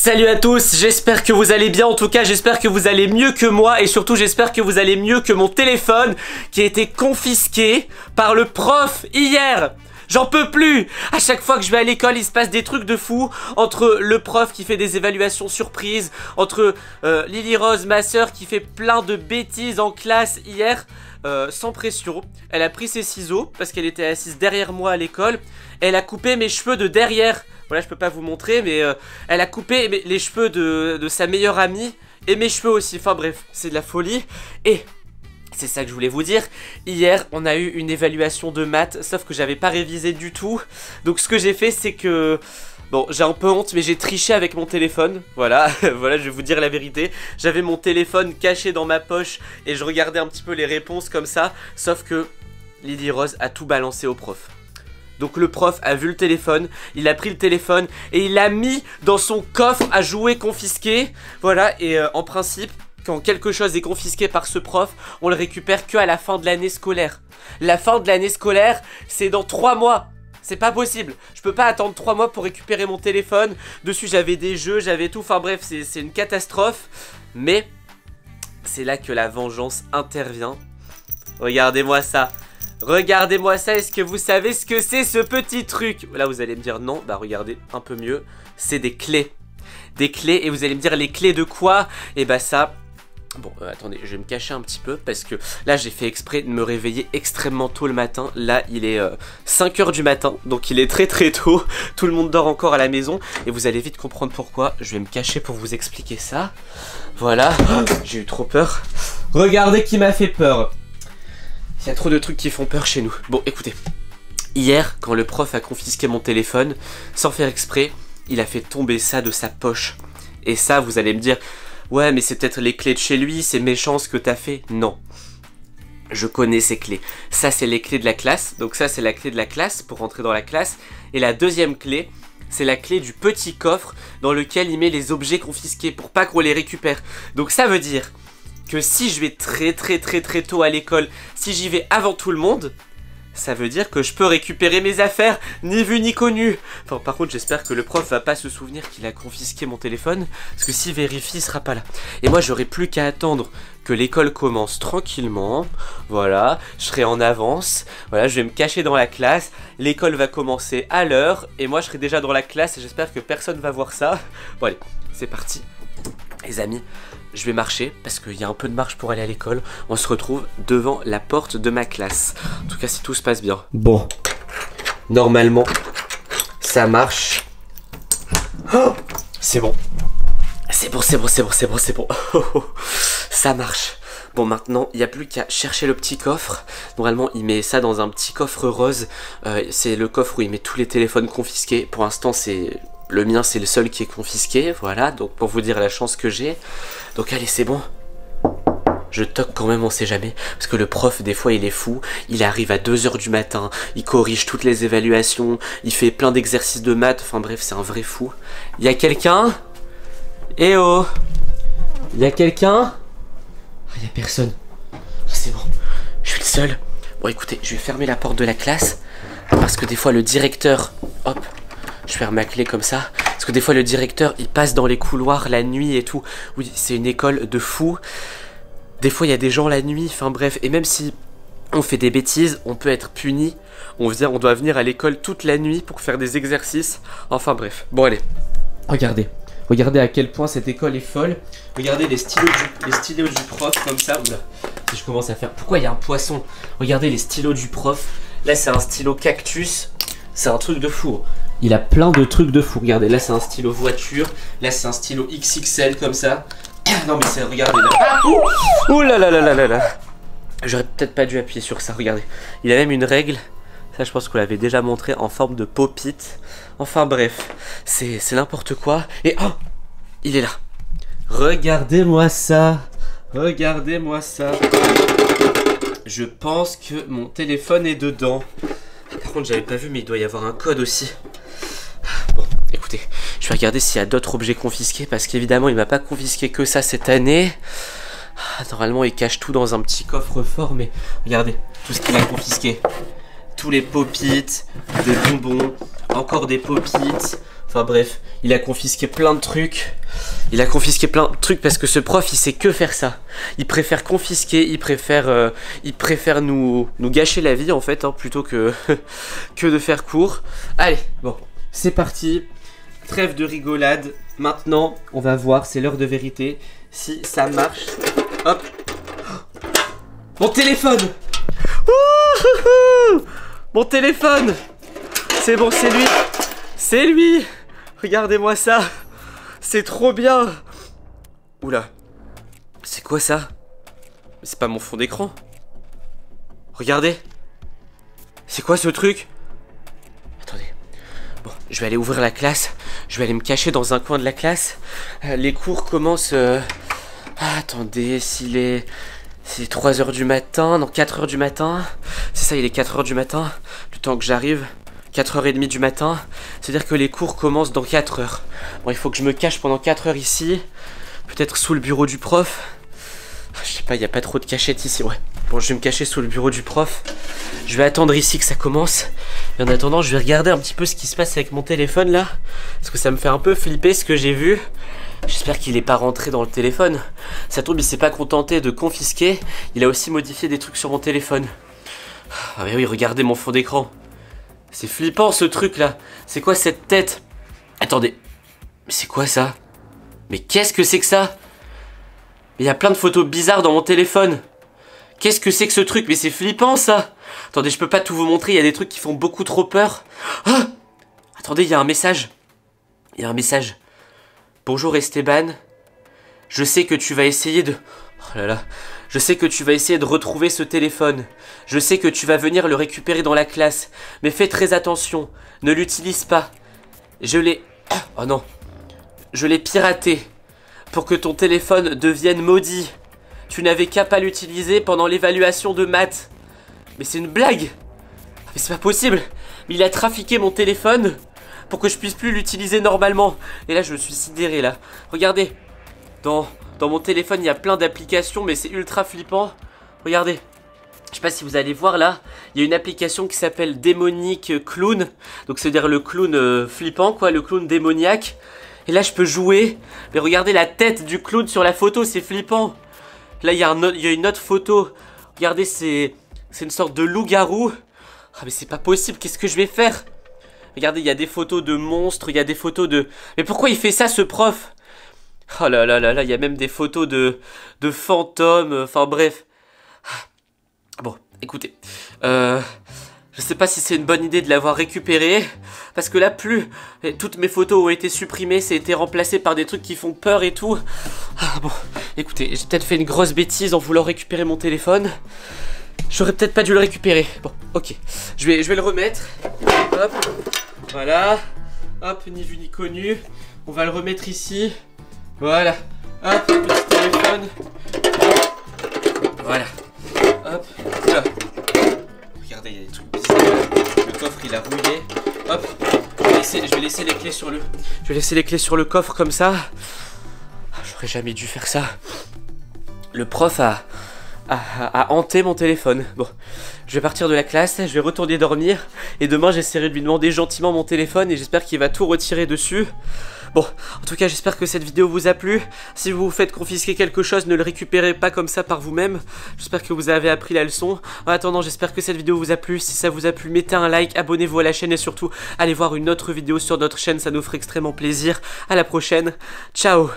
Salut à tous, j'espère que vous allez bien, en tout cas j'espère que vous allez mieux que moi et surtout j'espère que vous allez mieux que mon téléphone qui a été confisqué par le prof hier. J'en peux plus. À chaque fois que je vais à l'école, il se passe des trucs de fou. Entre le prof qui fait des évaluations surprises, entre Lily Rose, ma soeur, qui fait plein de bêtises en classe hier, sans pression. Elle a pris ses ciseaux parce qu'elle était assise derrière moi à l'école. Elle a coupé mes cheveux de derrière. Voilà, je peux pas vous montrer, mais elle a coupé les cheveux de sa meilleure amie et mes cheveux aussi. Enfin bref, c'est de la folie. Et c'est ça que je voulais vous dire. Hier, on a eu une évaluation de maths, sauf que j'avais pas révisé du tout. Donc ce que j'ai fait, c'est que... Bon, j'ai un peu honte, mais j'ai triché avec mon téléphone. Voilà, voilà, je vais vous dire la vérité. J'avais mon téléphone caché dans ma poche et je regardais un petit peu les réponses comme ça. Sauf que Lily Rose a tout balancé au prof. Donc le prof a vu le téléphone, il a pris le téléphone et il l'a mis dans son coffre à jouets confisqué. Voilà, et en principe... Quand quelque chose est confisqué par ce prof, on le récupère que à la fin de l'année scolaire. La fin de l'année scolaire, c'est dans 3 mois. C'est pas possible. Je peux pas attendre 3 mois pour récupérer mon téléphone. Dessus, j'avais des jeux, j'avais tout. Enfin bref, c'est une catastrophe. Mais c'est là que la vengeance intervient. Regardez-moi ça. Regardez-moi ça. Est-ce que vous savez ce que c'est ce petit truc? Là, vous allez me dire non. Bah regardez un peu mieux. C'est des clés. Des clés. Et vous allez me dire les clés de quoi? Et bah ça... Bon, attendez, je vais me cacher un petit peu parce que là, j'ai fait exprès de me réveiller extrêmement tôt le matin. Là, il est 5 h du matin, donc il est très très tôt. Tout le monde dort encore à la maison et vous allez vite comprendre pourquoi. Je vais me cacher pour vous expliquer ça. Voilà, oh, j'ai eu trop peur. Regardez qui m'a fait peur. Il y a trop de trucs qui font peur chez nous. Bon, écoutez, hier, quand le prof a confisqué mon téléphone, sans faire exprès, il a fait tomber ça de sa poche. Et ça, vous allez me dire... Ouais, mais c'est peut-être les clés de chez lui, c'est méchant ce que t'as fait. Non. Je connais ces clés. Ça, c'est les clés de la classe. Donc ça, c'est la clé de la classe pour rentrer dans la classe. Et la deuxième clé, c'est la clé du petit coffre dans lequel il met les objets confisqués pour pas qu'on les récupère. Donc ça veut dire que si je vais très tôt à l'école, si j'y vais avant tout le monde... Ça veut dire que je peux récupérer mes affaires, ni vu ni connu. Enfin, par contre, j'espère que le prof va pas se souvenir qu'il a confisqué mon téléphone, parce que s'il vérifie, il sera pas là. Et moi, j'aurai plus qu'à attendre que l'école commence tranquillement. Voilà, je serai en avance. Voilà, je vais me cacher dans la classe. L'école va commencer à l'heure, et moi, je serai déjà dans la classe, et j'espère que personne va voir ça. Bon, allez, c'est parti. Les amis, je vais marcher parce qu'il y a un peu de marche pour aller à l'école. On se retrouve devant la porte de ma classe. En tout cas, si tout se passe bien. Bon, normalement, ça marche. Oh, c'est bon. C'est bon. Ça marche. Bon, maintenant, il n'y a plus qu'à chercher le petit coffre. Normalement, il met ça dans un petit coffre rose. C'est le coffre où il met tous les téléphones confisqués. Pour l'instant, c'est... Le mien, c'est le seul qui est confisqué, voilà, donc pour vous dire la chance que j'ai. Donc allez, c'est bon. Je toque quand même, on sait jamais. Parce que le prof, des fois, il est fou. Il arrive à 2 h du matin, il corrige toutes les évaluations, il fait plein d'exercices de maths, enfin bref, c'est un vrai fou. Il y a quelqu'un? Eh oh! Il y a quelqu'un? Il y a personne. C'est bon, je suis le seul. Bon, écoutez, je vais fermer la porte de la classe. Parce que des fois, le directeur... Hop! Je ferme ma clé comme ça. Parce que des fois le directeur il passe dans les couloirs la nuit et tout. Oui, c'est une école de fous. Des fois il y a des gens la nuit. Enfin bref. Et même si on fait des bêtises, on peut être puni. On doit venir à l'école toute la nuit pour faire des exercices. Enfin bref. Bon allez. Regardez. Regardez à quel point cette école est folle. Regardez les stylos du prof comme ça. Oula. Si je commence à faire... Pourquoi il y a un poisson? Regardez les stylos du prof. Là c'est un stylo cactus. C'est un truc de fou. Il a plein de trucs de fou. Regardez, là c'est un stylo voiture. Là c'est un stylo XXL comme ça. Non mais c'est, regardez là. Ah, ouh là là là là là là. J'aurais peut-être pas dû appuyer sur ça, regardez. Il a même une règle. Ça je pense qu'on l'avait déjà montré en forme de pop-it. Enfin bref, c'est n'importe quoi. Et oh, il est là. Regardez-moi ça. Regardez-moi ça. Je pense que mon téléphone est dedans. Par contre, j'avais pas vu, mais il doit y avoir un code aussi. Bon, écoutez, je vais regarder s'il y a d'autres objets confisqués, parce qu'évidemment, il m'a pas confisqué que ça cette année. Normalement, il cache tout dans un petit coffre-fort, mais regardez, tout ce qu'il a confisqué. Tous les pop-it, des bonbons, encore des pop-it. Enfin bref, il a confisqué plein de trucs. Il a confisqué plein de trucs parce que ce prof, il sait que faire ça. Il préfère confisquer, il préfère nous gâcher la vie en fait, hein, plutôt que, que de faire cours. Allez, bon, c'est parti. Trêve de rigolade. Maintenant, on va voir, c'est l'heure de vérité, si ça marche. Hop. Mon téléphone. Ouh, mon téléphone. C'est bon, c'est lui. C'est lui. Regardez-moi ça. C'est trop bien. Oula. C'est quoi ça? C'est pas mon fond d'écran. Regardez. C'est quoi ce truc? Attendez. Bon, je vais aller ouvrir la classe. Je vais aller me cacher dans un coin de la classe. Les cours commencent... attendez, s'il est... C'est 3 h du matin, non 4 h du matin. C'est ça, il est 4 h du matin. Le temps que j'arrive, 4 h 30 du matin. C'est-à-dire que les cours commencent dans 4 heures. Bon, il faut que je me cache pendant 4 heures ici. Peut-être sous le bureau du prof. Je sais pas, il n'y a pas trop de cachette ici. Ouais. Bon, je vais me cacher sous le bureau du prof. Je vais attendre ici que ça commence. Et en attendant, je vais regarder un petit peu ce qui se passe avec mon téléphone là. Parce que ça me fait un peu flipper ce que j'ai vu. J'espère qu'il n'est pas rentré dans le téléphone. Ça tombe, il s'est pas contenté de confisquer. Il a aussi modifié des trucs sur mon téléphone. Ah mais oui, regardez mon fond d'écran. C'est flippant ce truc là. C'est quoi cette tête? Attendez. Mais c'est quoi ça? Mais qu'est-ce que c'est que ça? Il y a plein de photos bizarres dans mon téléphone. Qu'est-ce que c'est que ce truc? Mais c'est flippant ça. Attendez, je peux pas tout vous montrer. Il y a des trucs qui font beaucoup trop peur. Ah, attendez, il y a un message. Il y a un message. Bonjour Esteban, je sais que tu vas essayer de... Oh là là. Je sais que tu vas essayer de retrouver ce téléphone. Je sais que tu vas venir le récupérer dans la classe. Mais fais très attention, ne l'utilise pas. Je l'ai... Oh non. Je l'ai piraté pour que ton téléphone devienne maudit. Tu n'avais qu'à pas l'utiliser pendant l'évaluation de maths. Mais c'est une blague. Mais c'est pas possible. Mais il a trafiqué mon téléphone pour que je puisse plus l'utiliser normalement. Et là, je suis sidéré, là. Regardez. Dans mon téléphone, il y a plein d'applications, mais c'est ultra flippant. Regardez. Je sais pas si vous allez voir, là. Il y a une application qui s'appelle Démonique Clown. Donc, c'est-à-dire le clown flippant, quoi. Le clown démoniaque. Et là, je peux jouer. Mais regardez la tête du clown sur la photo, c'est flippant. Là, il y a une autre photo. Regardez, c'est une sorte de loup-garou. Ah, mais c'est pas possible. Qu'est-ce que je vais faire? Regardez, il y a des photos de monstres, il y a des photos de... Mais pourquoi il fait ça, ce prof? Oh là là là là, il y a même des photos de fantômes, enfin bref. Bon, écoutez, je sais pas si c'est une bonne idée de l'avoir récupéré, parce que là, toutes mes photos ont été supprimées, ça a été remplacé par des trucs qui font peur et tout. Bon, écoutez, j'ai peut-être fait une grosse bêtise en voulant récupérer mon téléphone. J'aurais peut-être pas dû le récupérer. Bon, ok. Je vais le remettre. Hop. Voilà. Hop, ni vu ni connu. On va le remettre ici. Voilà. Hop, petit téléphone. Voilà. Hop. Là. Regardez, il y a des trucs bizarres. Le coffre, il a rouillé. Hop. Je vais laisser les clés sur le... Je vais laisser les clés sur le coffre comme ça. J'aurais jamais dû faire ça. Le prof a hanté mon téléphone. Bon, je vais partir de la classe, je vais retourner dormir. Et demain, j'essaierai de lui demander gentiment mon téléphone. Et j'espère qu'il va tout retirer dessus. Bon, en tout cas, j'espère que cette vidéo vous a plu. Si vous vous faites confisquer quelque chose, ne le récupérez pas comme ça par vous-même. J'espère que vous avez appris la leçon. En attendant, j'espère que cette vidéo vous a plu. Si ça vous a plu, mettez un like, abonnez-vous à la chaîne. Et surtout, allez voir une autre vidéo sur notre chaîne. Ça nous ferait extrêmement plaisir. À la prochaine. Ciao.